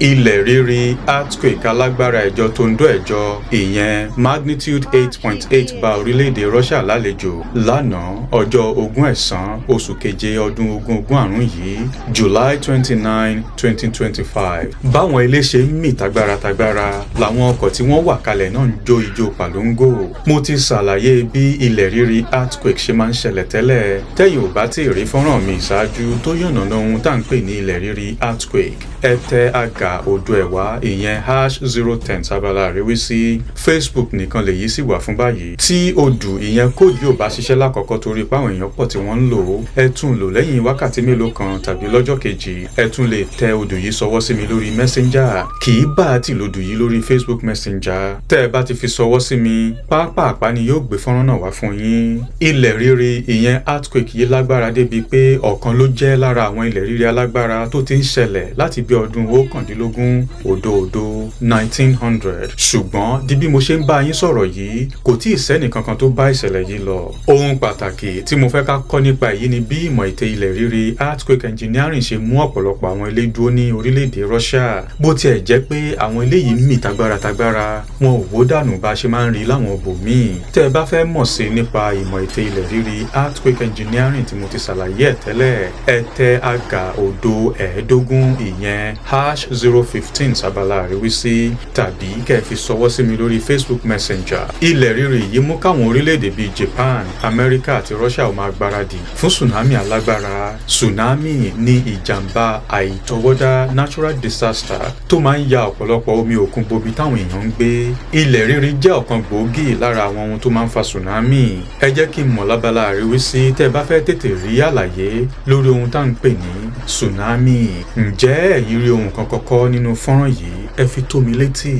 ilẹ̀ rírì earthquake alágbára ẹ̀jọ Tondo ẹ̀jọ ìyẹn magnitude 8.8 bá orílẹ̀-èdè Russia lálejò lánàá ọjọ́ 20 oṣù keje ọdún 2020 yìí July 29, 2025. báwọn ilé ṣe ń mì tagbára làwọn ọkọ̀ tí wọ́n wà kalẹ̀ náà ń jó ijó pàlóńgò. mo ti ṣàlàyé bí ilẹ̀ rírì earthquake ṣe máa ń ṣẹlẹ̀ tẹ́lẹ̀ tẹ́yìn ò bá tí ì rí fọ́nrán mi ìṣáájú tó yànnàná ohun tá à ń pè ní ilẹ̀ rírì earthquake ẹ tẹ àgà odò ẹ̀wá ìyẹn #010 sábàlá àríwísí Facebook nìkan lèyí sì wà fún báyìí. tí odù ìyẹn kóòdù ò bá ṣiṣẹ́ lákọ̀ọ́kọ́ torí páwọn èèyàn pọ̀ tí wọ́n ń lò ó ẹ tún lò lẹ́yìn wákàtí mélòó kan tàbí lọ́jọ́ kejì ẹ tún lè tẹ odù yìí sọwọ́ sí mi lórí messenger kì í bá àti lòdù yìí lórí Facebook messenger tẹ́ ẹ bá ti fi sọwọ́ sí mi pápápá ni yóò gbé fọ́nrán náà wá fún yín. ilẹ̀ rírì ìyẹn earthquake yìí lágbára débi pé ọ̀kan ló jẹ́ lára àwọn ilẹ̀ rírì alágbára tó ti ń ṣẹlẹ̀ láti bí ọdún 19 òdòdó 1900 ṣùgbọ́n di bí mo ṣe ń bá yín sọ̀rọ̀ yìí kò tí ì sẹ́nì kankan tó bá ìṣẹ̀lẹ̀ yìí lọ. ohun pàtàkì tí mo fẹ́ ká kọ́ nípa èyí ni bí ìmọ̀ ète ilẹ̀ rírì earthquake engineering ṣe mú ọ̀pọ̀lọpọ̀ àwọn ilé dúró ní orílẹ̀-èdè Russia bó tiẹ̀ jẹ́ pé àwọn ilé yìí mì tagbára wọn ò wó dànù bá ṣe máa ń rí láwọn ibòmíì. tẹ́ ẹ bá fẹ́ mọ̀ sí nípa ìmọ̀ ète ilẹ̀ rírì earthquake engineering tí mo ti ṣàlàyé ẹ̀ tẹ́lẹ̀ ẹ tẹ àgà odò ẹ̀ẹ́dógún ìyẹn #015 sábàlá àríwísí tàbí kẹ́ ẹ fi sọwọ́ sí mi lórí Facebook messenger. ilẹ̀ rírì yìí mú káwọn orílẹ̀-èdè bíi Japan, Amẹ́ríkà àti Russia ó máa gbáradì fún tsunami alágbára. tsunami ní ìjàmbá àìtọwọ́dá natural disaster tó máa ń ya ọ̀pọ̀lọpọ̀ omi òkun bobi táwọn èèyàn ń gbé. ilẹ̀ rírì jẹ́ ọ̀kan gbòógì lára àwọn ohun tó máa ń fa tsunami. ẹ jẹ́ kí n mọ̀ lábala àríwísí tẹ́ ẹ bá fẹ́ tètè rí àlàyé lórí ohun tá à ń pè ní tsunami. ǹjẹ́ ẹ̀yin rí ohun kan kọ́kọ́ nínú fọ́nrán yìí ẹ fi tó mi létí.